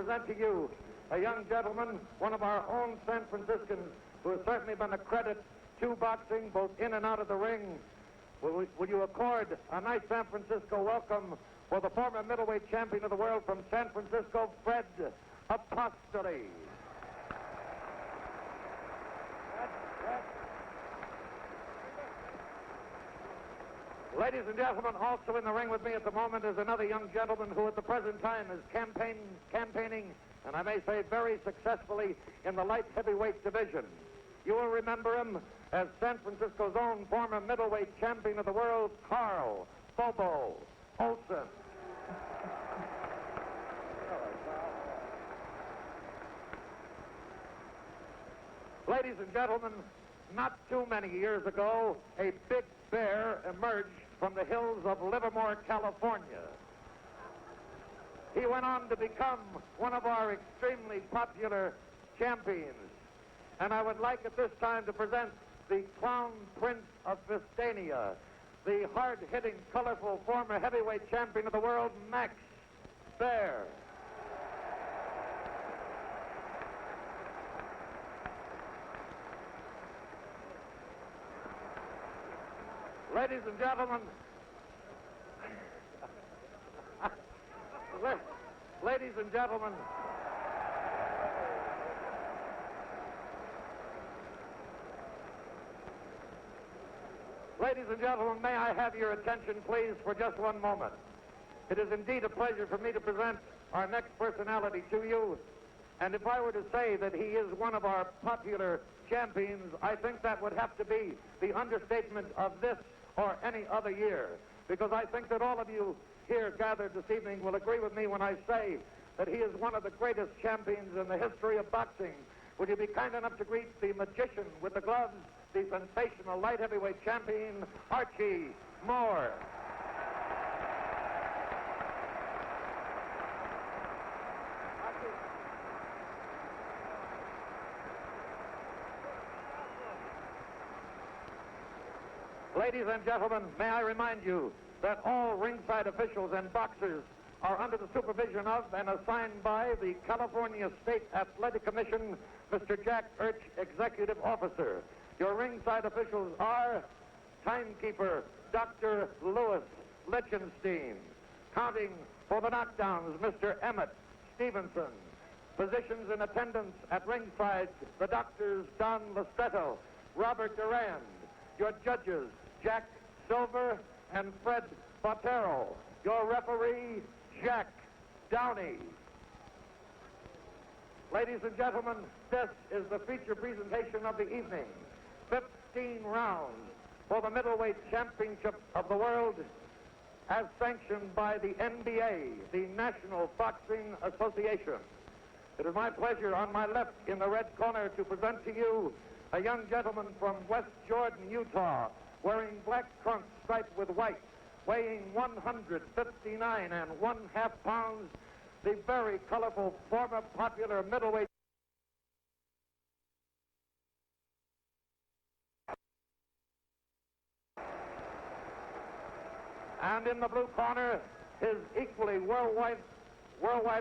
present to you a young gentleman, one of our own San Franciscans, who has certainly been a credit to boxing, both in and out of the ring. Will you accord a nice San Francisco welcome for the former middleweight champion of the world from San Francisco, Fred Apostoli. Ladies and gentlemen, also in the ring with me at the moment is another young gentleman who at the present time is campaigning, and I may say very successfully, in the light heavyweight division. You will remember him as San Francisco's own former middleweight champion of the world, Carl Bobo Olsen. Ladies and gentlemen, not too many years ago, a big bear emerged from the hills of Livermore, California. He went on to become one of our extremely popular champions. And I would like at this time to present the Clown Prince of Vistania, the hard-hitting, colorful former heavyweight champion of the world, Max Baer. Ladies and gentlemen, ladies and gentlemen, ladies and gentlemen, may I have your attention, please, for just one moment. It is indeed a pleasure for me to present our next personality to you. And if I were to say that he is one of our popular champions, I think that would have to be the understatement of this or any other year. Because I think that all of you here gathered this evening will agree with me when I say that he is one of the greatest champions in the history of boxing. Would you be kind enough to greet the magician with the gloves, the sensational light heavyweight champion, Archie Moore. Ladies and gentlemen, may I remind you that all ringside officials and boxers are under the supervision of and assigned by the California State Athletic Commission, Mr. Jack Urch, Executive Officer. Your ringside officials are timekeeper Dr. Louis Lichtenstein. Counting for the knockdowns, Mr. Emmett Stevenson. Physicians in attendance at ringside, the doctors Don Lestretto, Robert Durand. Your judges, Jack Silver and Fred Botero. Your referee, Jack Downey. Ladies and gentlemen, this is the feature presentation of the evening. 15 rounds for the middleweight championship of the world as sanctioned by the NBA, the National Boxing Association. It is my pleasure on my left in the red corner to present to you a young gentleman from West Jordan, Utah, wearing black trunks striped with white, weighing 159 1/2 pounds, the very colorful former popular middleweight. And in the blue corner, his equally worldwide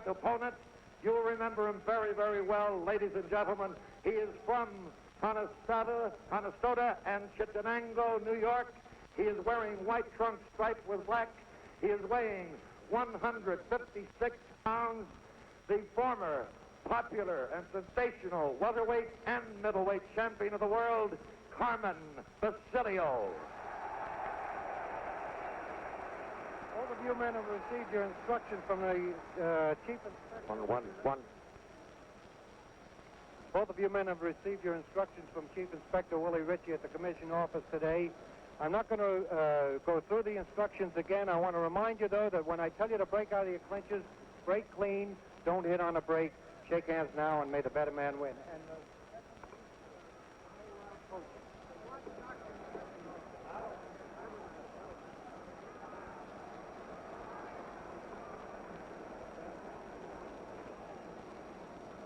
opponent. You will remember him very, very well, ladies and gentlemen. He is from Conestoga and Chittenango, New York. He is wearing white trunks striped with black. He is weighing 156 pounds. The former popular and sensational welterweight and middleweight champion of the world, Carmen Basilio. Both of you men have received your instructions from the Chief Inspector. Both of you men have received your instructions from Chief Inspector Willie Ritchie at the Commission office today. I'm not going to go through the instructions again. I want to remind you, though, that when I tell you to break out of your clinches, break clean, don't hit on a break, shake hands now, and may the better man win. And,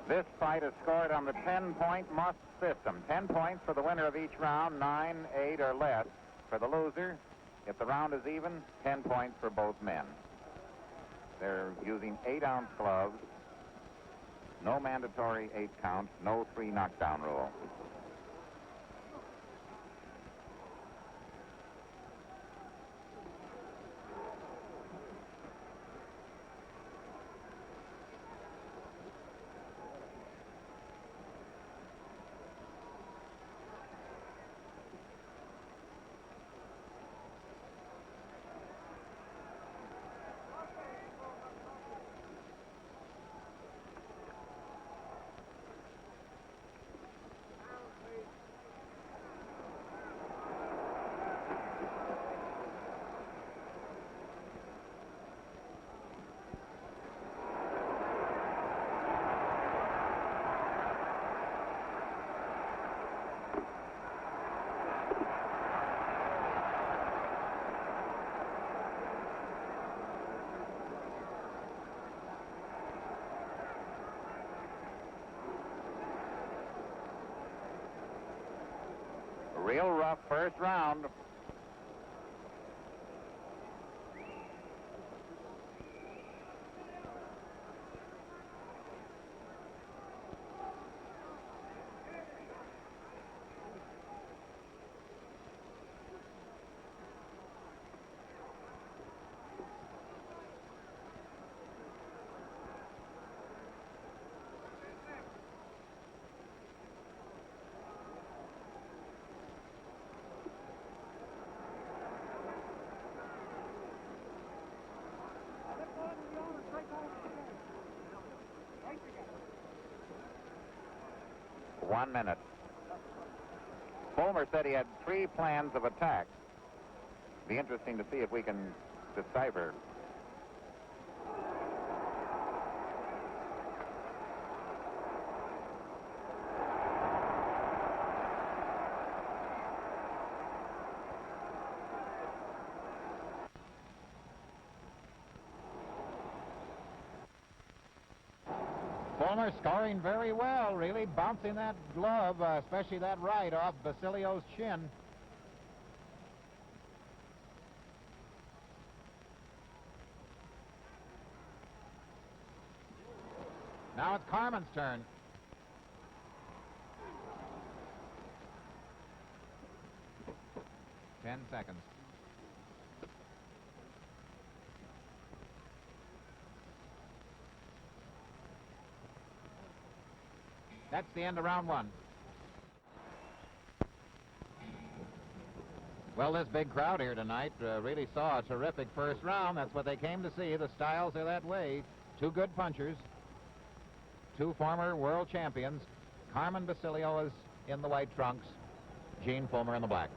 This fight is scored on the 10-point must system. 10 points for the winner of each round, 9, 8, or less for the loser. If the round is even, 10 points for both men. They're using 8-ounce gloves. No mandatory 8 count, no 3 knockdown rule. Real rough first round. One minute. Fullmer said he had 3 plans of attack. Be interesting to see if we can decipher. Fullmer scoring very well, really bouncing that glove, especially that right, off Basilio's chin. Now it's Carmen's turn. Ten seconds. That's the end of round 1. Well, this big crowd here tonight really saw a terrific first round. That's what they came to see. The styles are that way. 2 good punchers. 2 former world champions. Carmen Basilio is in the white trunks. Gene Fullmer in the black.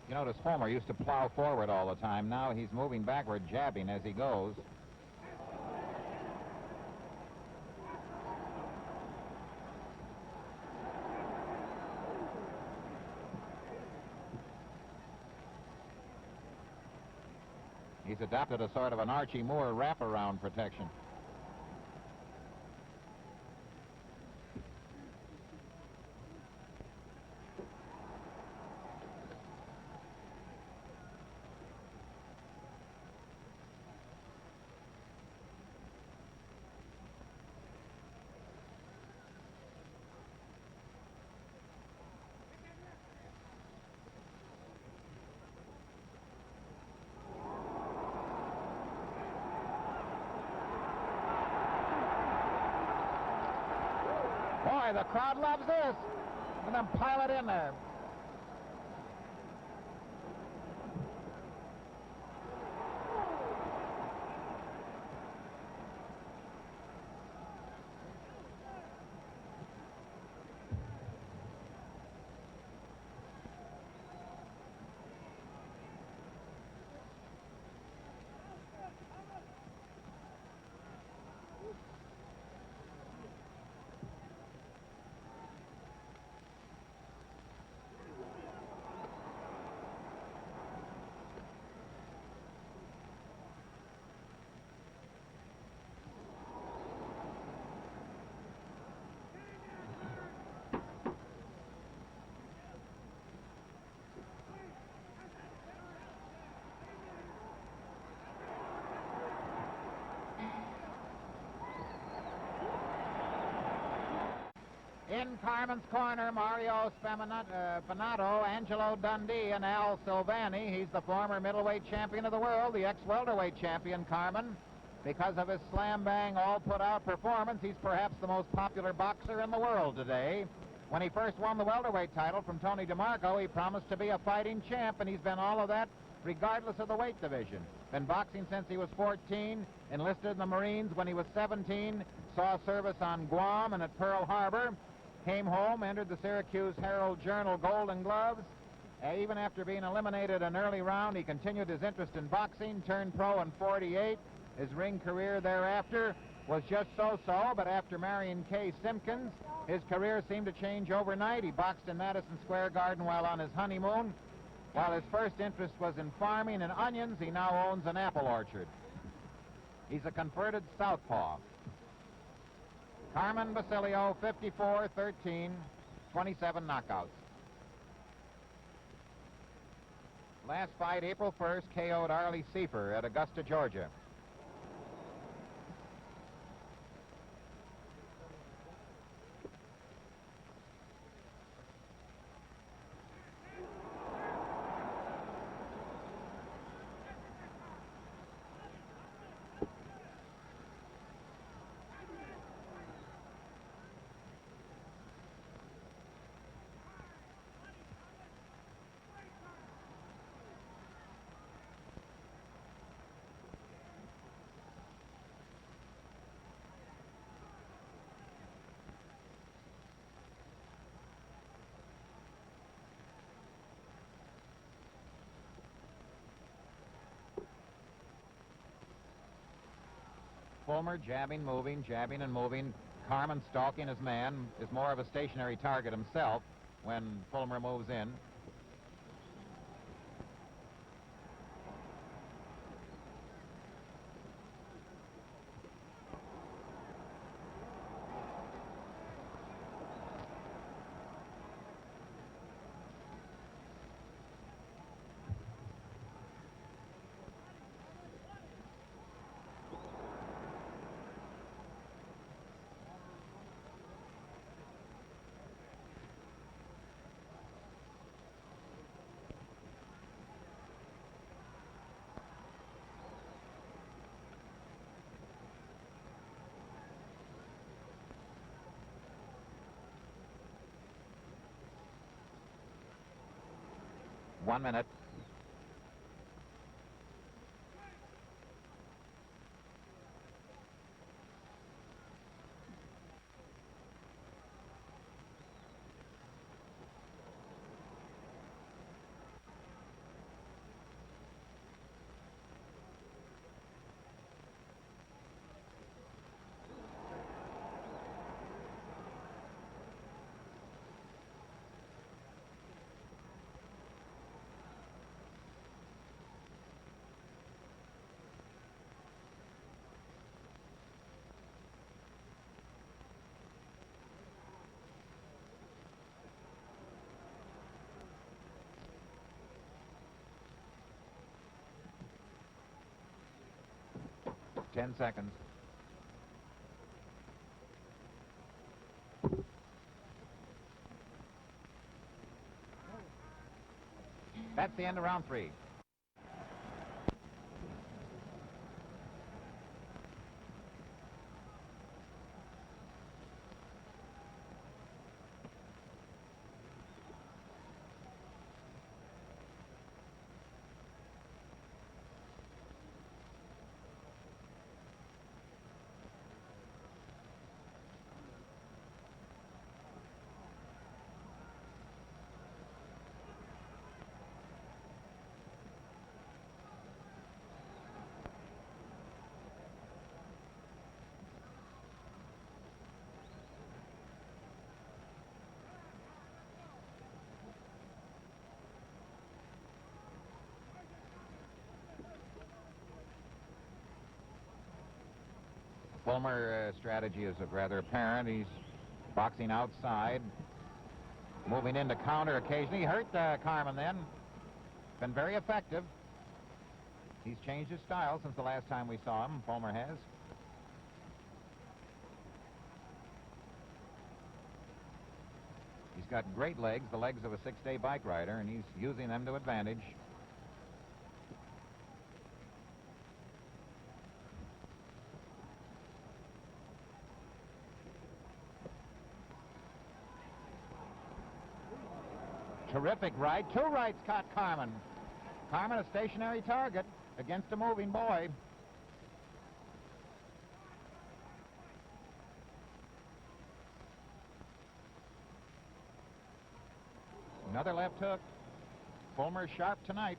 You notice Fullmer used to plow forward all the time. Now he's moving backward, jabbing as he goes. He's adopted a sort of an Archie Moore wraparound protection. Boy, the crowd loves this. And then pile it in there. In Carmen's corner, Mario Spinato, Angelo Dundee, and Al Silvani. He's the former middleweight champion of the world, the ex-welterweight champion, Carmen. Because of his slam-bang, all-put-out performance, he's perhaps the most popular boxer in the world today. When he first won the welterweight title from Tony DeMarco, he promised to be a fighting champ, and he's been all of that regardless of the weight division. Been boxing since he was 14, enlisted in the Marines when he was 17, saw service on Guam and at Pearl Harbor, came home, entered the Syracuse Herald-Journal Golden Gloves. Even after being eliminated an early round, he continued his interest in boxing, turned pro in 48. His ring career thereafter was just so-so, but after marrying Kay Simpkins, his career seemed to change overnight. He boxed in Madison Square Garden while on his honeymoon. While his first interest was in farming and onions, he now owns an apple orchard. He's a converted southpaw. Carmen Basilio, 54-13, 27 knockouts. Last fight, April 1st, KO'd Arlie Seifer at Augusta, Georgia. Fullmer jabbing, and moving. Carmen stalking his man, is more of a stationary target himself when Fullmer moves in. One minute. Ten seconds. That's the end of round 3. Fullmer's strategy is rather apparent. He's boxing outside, moving into counter occasionally. He hurt Carmen then. Been very effective. He's changed his style since the last time we saw him. Fullmer has. got great legs, the legs of a 6-day bike rider, and he's using them to advantage. Terrific right. 2 rights caught Carmen. Carmen a stationary target against a moving boy. Another left hook. Fullmer sharp tonight.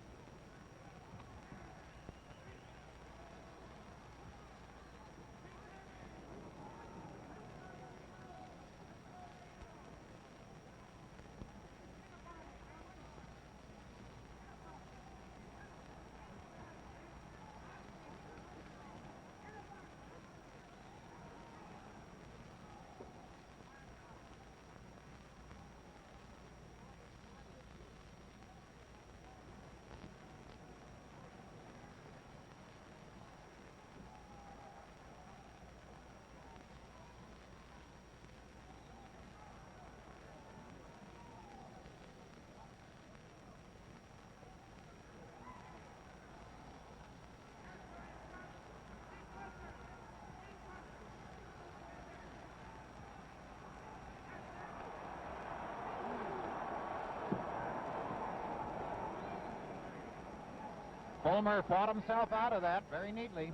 Fullmer fought himself out of that very neatly.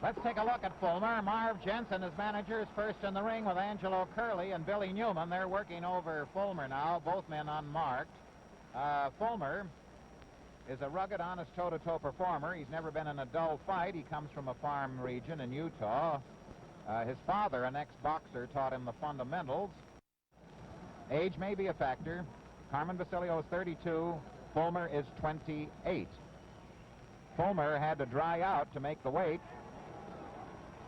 Let's take a look at Fullmer. Marv Jensen, his manager, is first in the ring with Angelo Curley and Billy Newman. They're working over Fullmer now, both men unmarked. Fullmer is a rugged, honest toe-to-toe performer. He's never been in a dull fight. He comes from a farm region in Utah. His father, an ex-boxer, taught him the fundamentals. Age may be a factor. Carmen Basilio is 32. Fullmer is 28. Fullmer had to dry out to make the weight,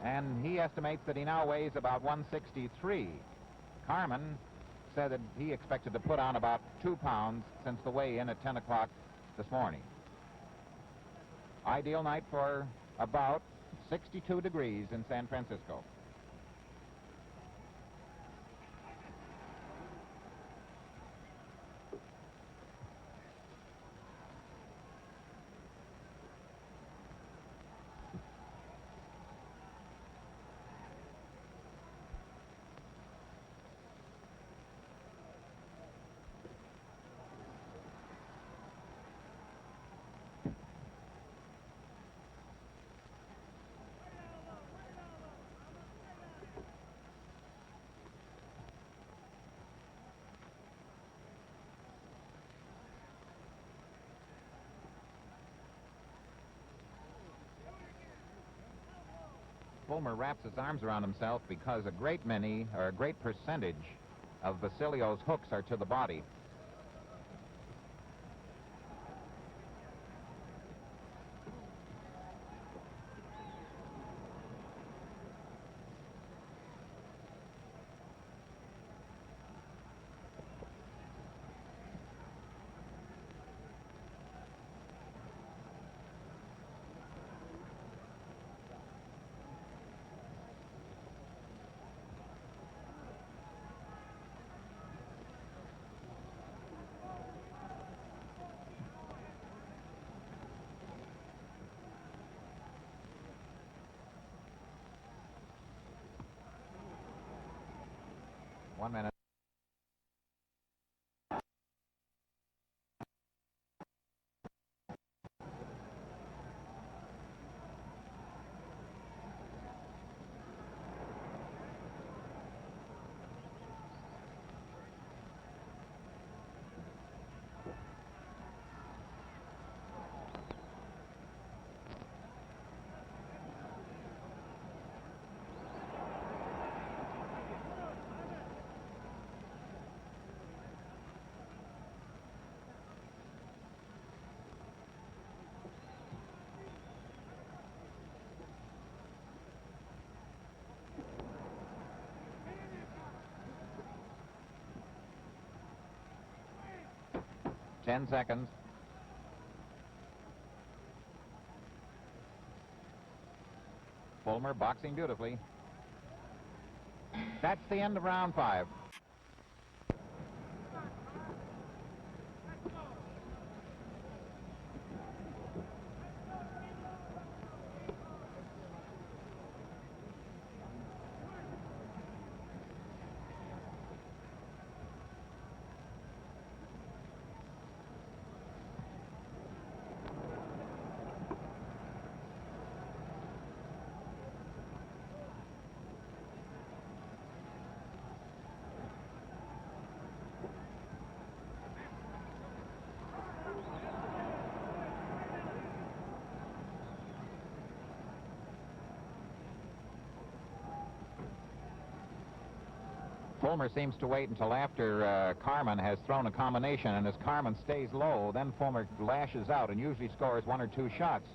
and he estimates that he now weighs about 163. Carmen said that he expected to put on about 2 pounds since the weigh-in at 10 o'clock this morning. Ideal night for about 62 degrees in San Francisco. Fullmer wraps his arms around himself because a great many, or a great percentage, of Basilio's hooks are to the body. One minute. 10 seconds. Fullmer boxing beautifully. That's the end of round 5. Fullmer seems to wait until after Carmen has thrown a combination, and as Carmen stays low, then Fullmer lashes out and usually scores 1 or 2 shots.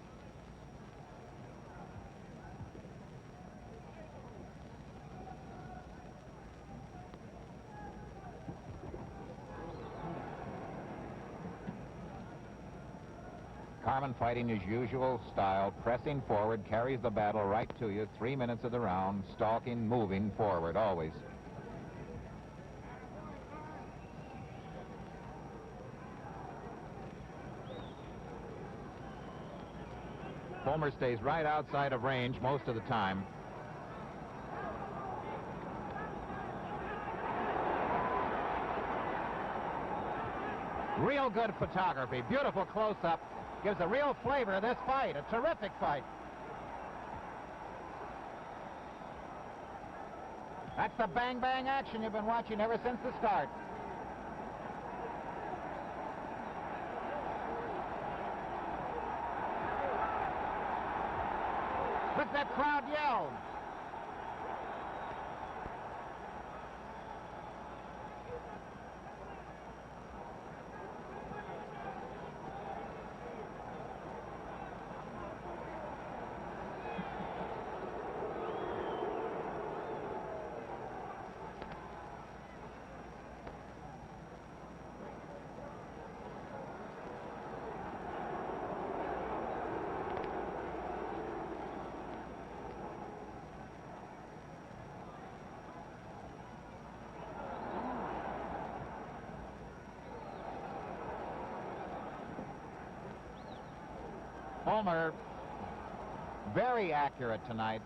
Carmen fighting his usual style, pressing forward, carries the battle right to you. 3 minutes of the round, stalking, moving forward, always. Fullmer stays right outside of range most of the time. Real good photography, beautiful close-up. Gives a real flavor of this fight, a terrific fight. That's the bang-bang action you've been watching ever since the start. Look, that crowd yelled. Fullmer, very accurate tonight.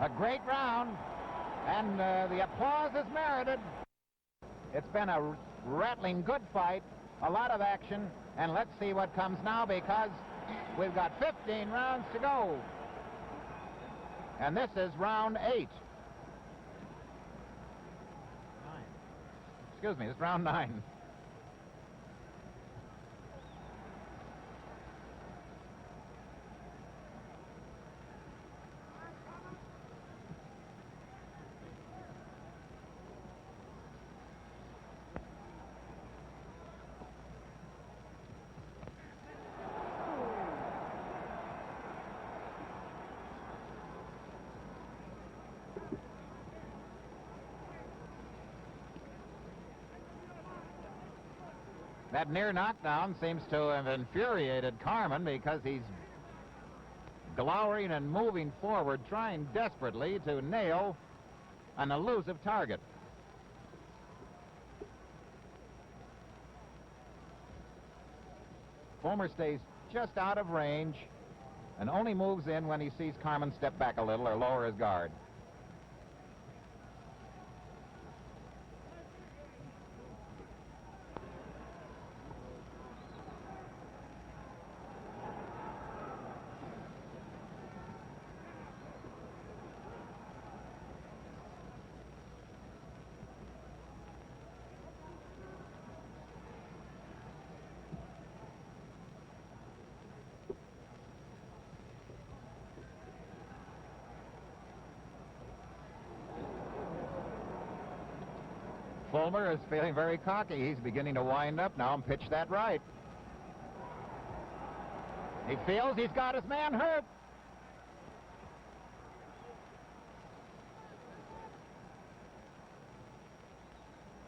A great round, and the applause is merited. It's been a rattling good fight, a lot of action, and let's see what comes now, because we've got 15 rounds to go. And this is round 8. Excuse me, it's round 9. That near knockdown seems to have infuriated Carmen, because he's glowering and moving forward, trying desperately to nail an elusive target. Fullmer stays just out of range and only moves in when he sees Carmen step back a little or lower his guard. Fullmer is feeling very cocky. He's beginning to wind up now and pitch that right. He feels he's got his man hurt.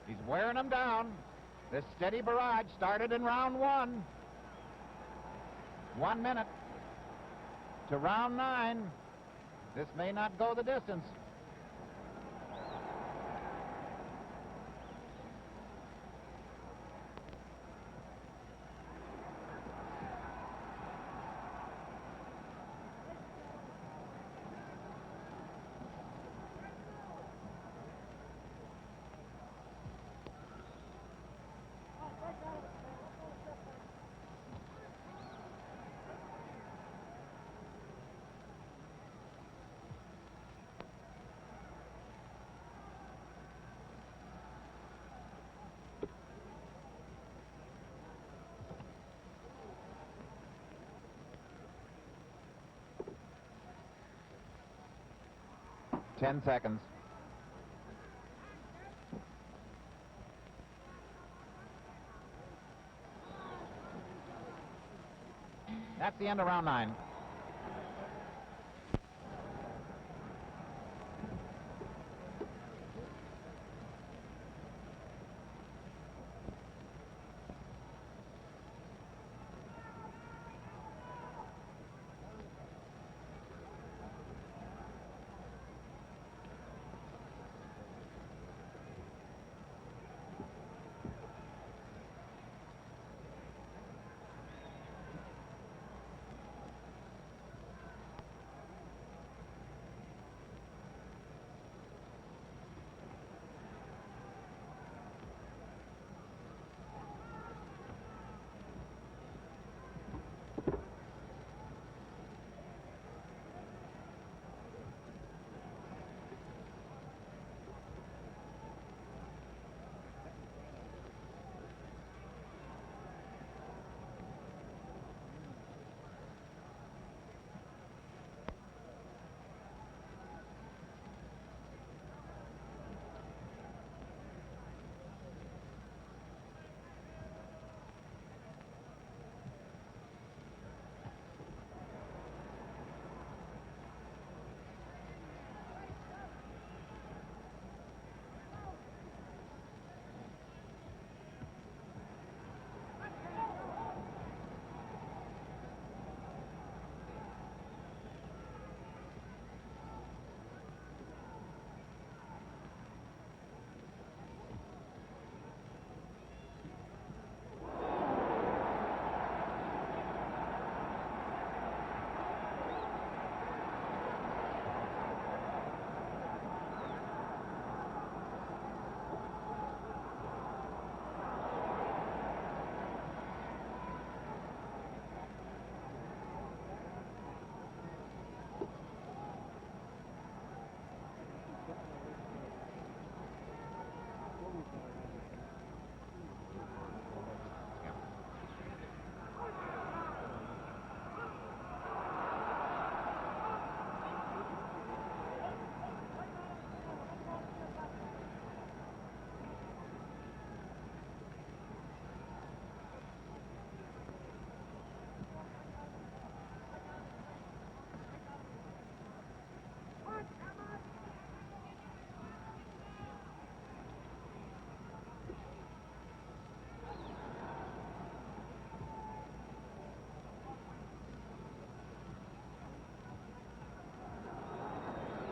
He's wearing him down. This steady barrage started in round 1. 1 minute to round 9. This may not go the distance. Ten seconds. That's the end of round 9.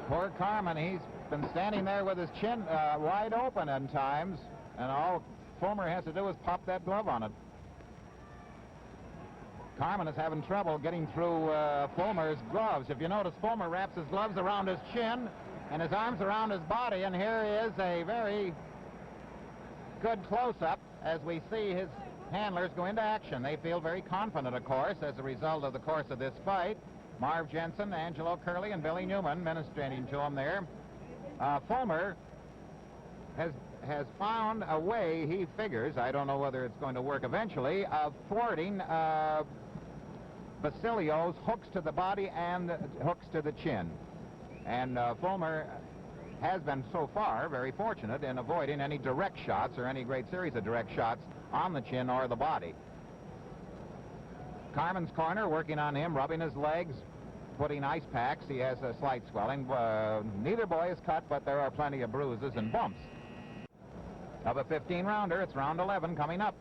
Poor Carmen, he's been standing there with his chin wide open at times, and all Fullmer has to do is pop that glove on it. Carmen is having trouble getting through Fullmer's gloves. If you notice, Fullmer wraps his gloves around his chin and his arms around his body, and here is a very good close-up as we see his handlers go into action. They feel very confident, of course, as a result of the course of this fight. Marv Jensen, Angelo Curley, and Billy Newman ministrating to him there. Fullmer has found a way, he figures, I don't know whether it's going to work eventually, of thwarting Basilio's hooks to the body and hooks to the chin. And Fullmer has been so far very fortunate in avoiding any direct shots or any great series of direct shots on the chin or the body. Carmen's corner working on him, rubbing his legs, putting ice packs. He has a slight swelling. Neither boy is cut, but there are plenty of bruises and bumps. Of a 15-rounder, it's round 11 coming up.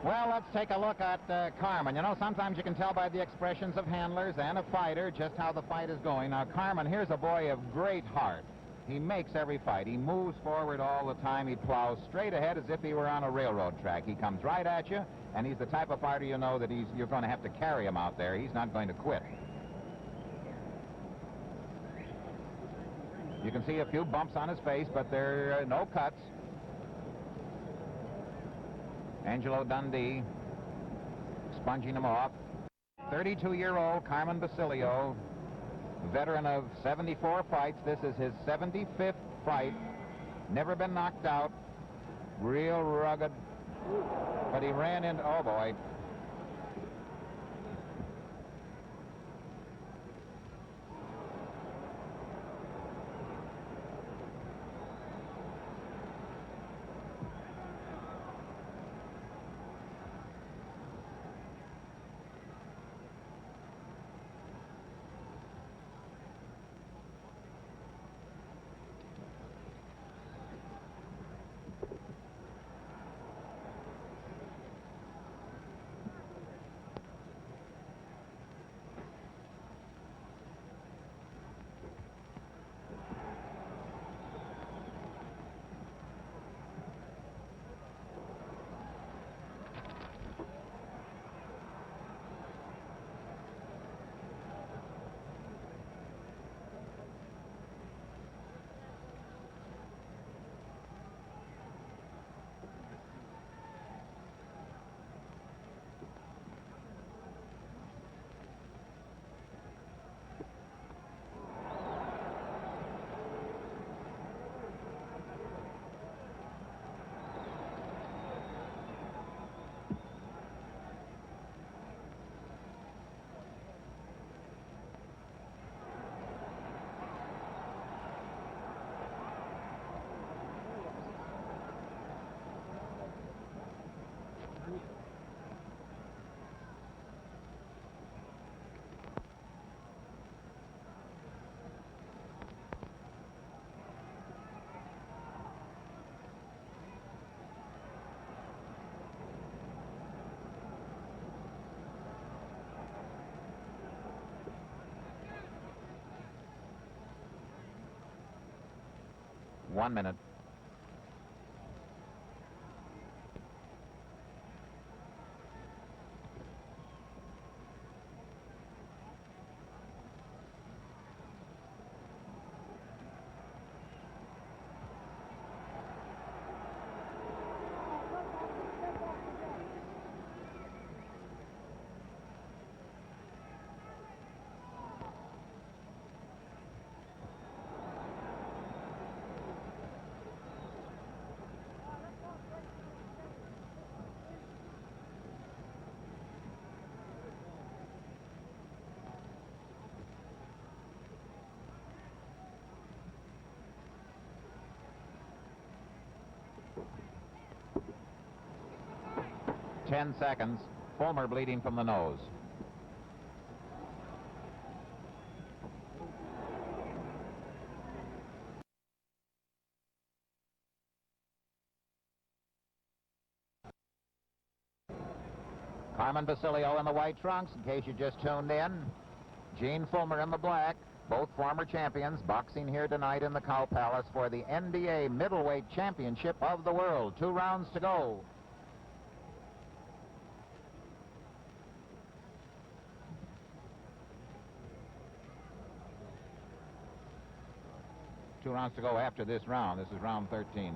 Well, let's take a look at Carmen. You know, sometimes you can tell by the expressions of handlers and a fighter just how the fight is going. Now, Carmen, here's a boy of great heart. He makes every fight. He moves forward all the time. He plows straight ahead as if he were on a railroad track. He comes right at you, and he's the type of fighter you know that you're going to have to carry him out there. He's not going to quit. You can see a few bumps on his face, but there are no cuts. Angelo Dundee sponging him off. 32-year-old Carmen Basilio, veteran of 74 fights. This is his 75th fight. Never been knocked out. Real rugged. But he ran into, oh boy. 1 minute. Ten seconds. Fullmer bleeding from the nose. Carmen Basilio in the white trunks, in case you just tuned in. Gene Fullmer in the black. Both former champions boxing here tonight in the Cow Palace for the NBA Middleweight Championship of the World. 2 rounds to go. Two rounds to go after this round. This is round 13.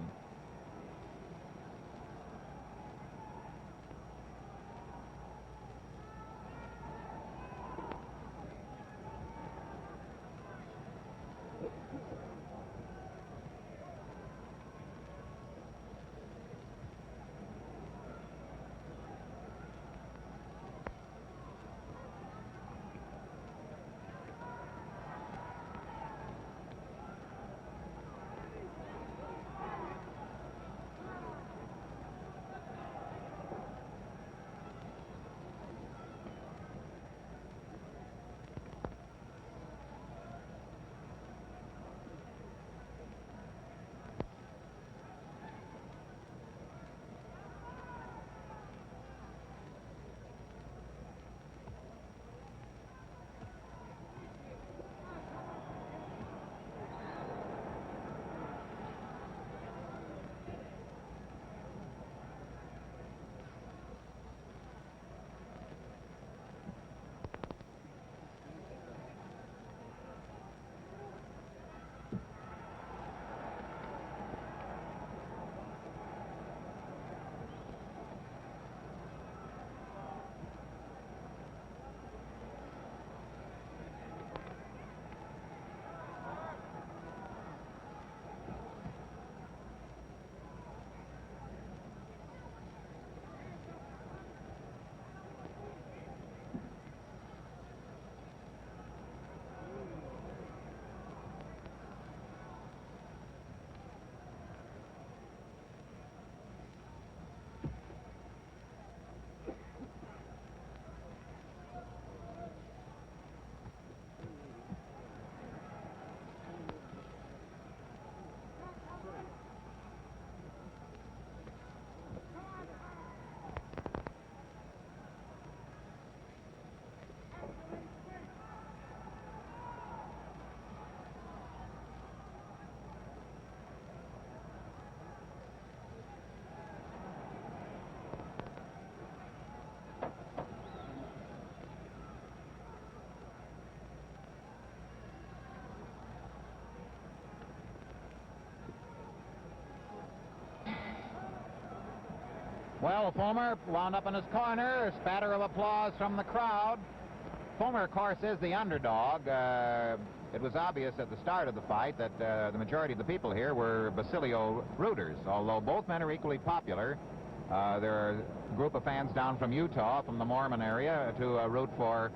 Well, Fullmer wound up in his corner. A spatter of applause from the crowd. Fullmer, of course, is the underdog. It was obvious at the start of the fight that the majority of the people here were Basilio rooters. Although both men are equally popular, there are a group of fans down from Utah, from the Mormon area, to root for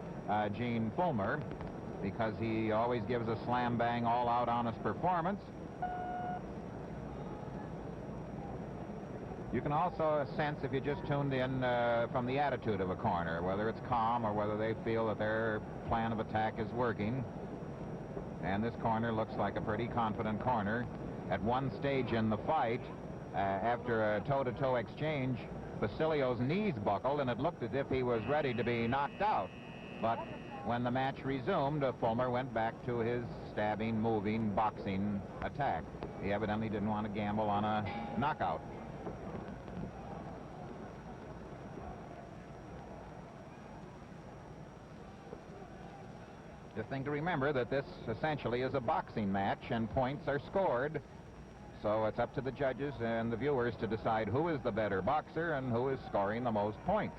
Gene Fullmer because he always gives a slam-bang, all-out, honest performance. You can also sense, if you just tuned in, from the attitude of a corner, whether it's calm or whether they feel that their plan of attack is working. And this corner looks like a pretty confident corner. At one stage in the fight, after a toe-to-toe exchange, Basilio's knees buckled, and it looked as if he was ready to be knocked out. But when the match resumed, Fullmer went back to his stabbing, moving, boxing attack. He evidently didn't want to gamble on a knockout. The thing to remember that this essentially is a boxing match and points are scored. So it's up to the judges and the viewers to decide who is the better boxer and who is scoring the most points.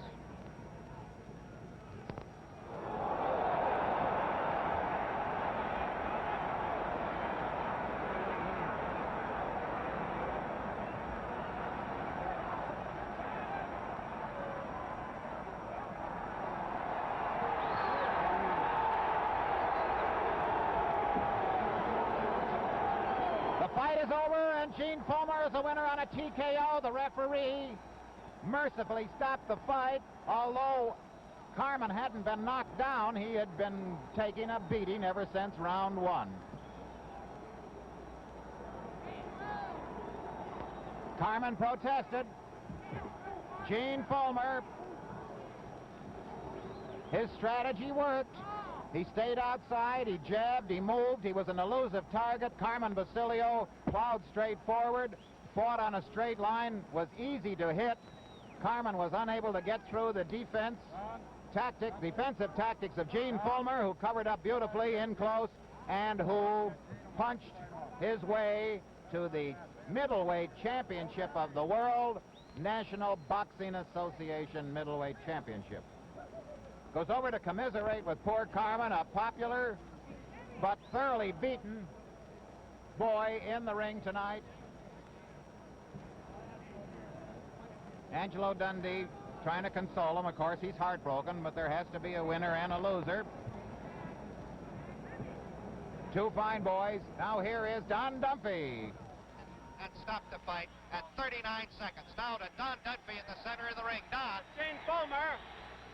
Gene Fullmer is the winner on a TKO. The referee mercifully stopped the fight. Although Carmen hadn't been knocked down, he had been taking a beating ever since round 1. Carmen protested. Gene Fullmer, his strategy worked. He stayed outside, he jabbed, he moved, he was an elusive target. Carmen Basilio plowed straight forward, fought on a straight line, was easy to hit. Carmen was unable to get through the defensive tactics of Gene Fullmer, who covered up beautifully in close and who punched his way to the middleweight championship of the world, National Boxing Association middleweight championship. Goes over to commiserate with poor Carmen, a popular but thoroughly beaten boy in the ring tonight. Angelo Dundee trying to console him. Of course, he's heartbroken, but there has to be a winner and a loser. Two fine boys. Now here is Don Dunphy. That stopped the fight at 39 seconds. Now to Don Dunphy in the center of the ring. Don.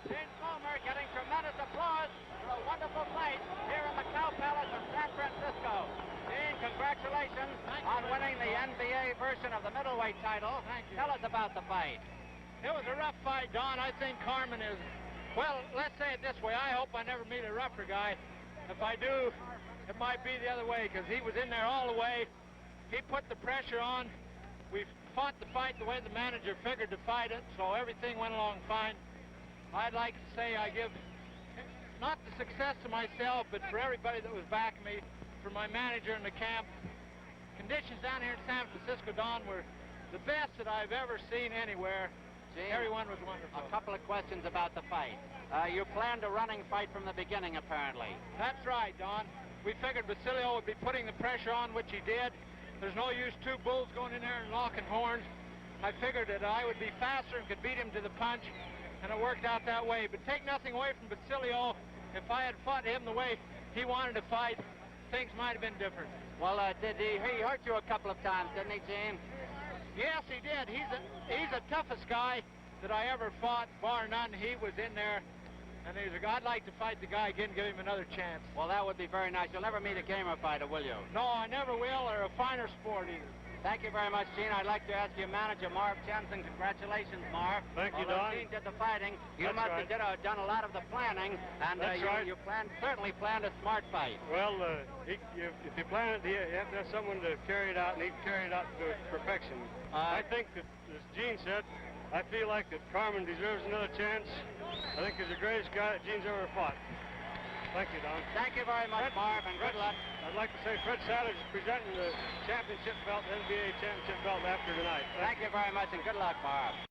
Gene Fullmer getting tremendous applause for a wonderful fight here in the Cow Palace of San Francisco. Gene, congratulations on winning the NBA version of the middleweight title. Thank you. Tell us about the fight. It was a rough fight, Don. I think Carmen is, well, let's say it this way. I hope I never meet a rougher guy. If I do, it might be the other way, because he was in there all the way. He put the pressure on. We fought the fight the way the manager figured to fight it, so everything went along fine. I'd like to say I give not the success to myself, but for everybody that was backing me, for my manager in the camp. Conditions down here in San Francisco, Don, were the best that I've ever seen anywhere. Gene, everyone was wonderful. A couple of questions about the fight. You planned a running fight from the beginning, apparently. That's right, Don. We figured Basilio would be putting the pressure on, which he did. There's no use two bulls going in there and locking horns. I figured that I would be faster and could beat him to the punch, and it worked out that way. But take nothing away from Basilio. If I had fought him the way he wanted to fight, things might have been different. Well, did he hurt you a couple of times, didn't he, Gene? Yes, he did. He's the toughest guy that I ever fought, bar none. He was in there, and I'd like to fight the guy again, give him another chance. Well, that would be very nice. You'll never meet a gamer fighter, will you? No, I never will, or a finer sport either. Thank you very much, Gene. I'd like to ask your manager, Marv Jensen. Congratulations, Marv. Thank you, Although Don. Gene did the fighting, you That's must right. have done a lot of the planning, and That's right. you certainly planned a smart fight. Well, if you plan it, you have to have someone to carry it out, and he carried it out to perfection. I think that, as Gene said, I feel like that Carmen deserves another chance. I think he's the greatest guy that Gene's ever fought. Thank you, Don. Thank you very much, Marv, and good luck. I'd like to say Fred Savage is presenting the championship belt, NBA championship belt after tonight. Thank you very much, and good luck, Marv.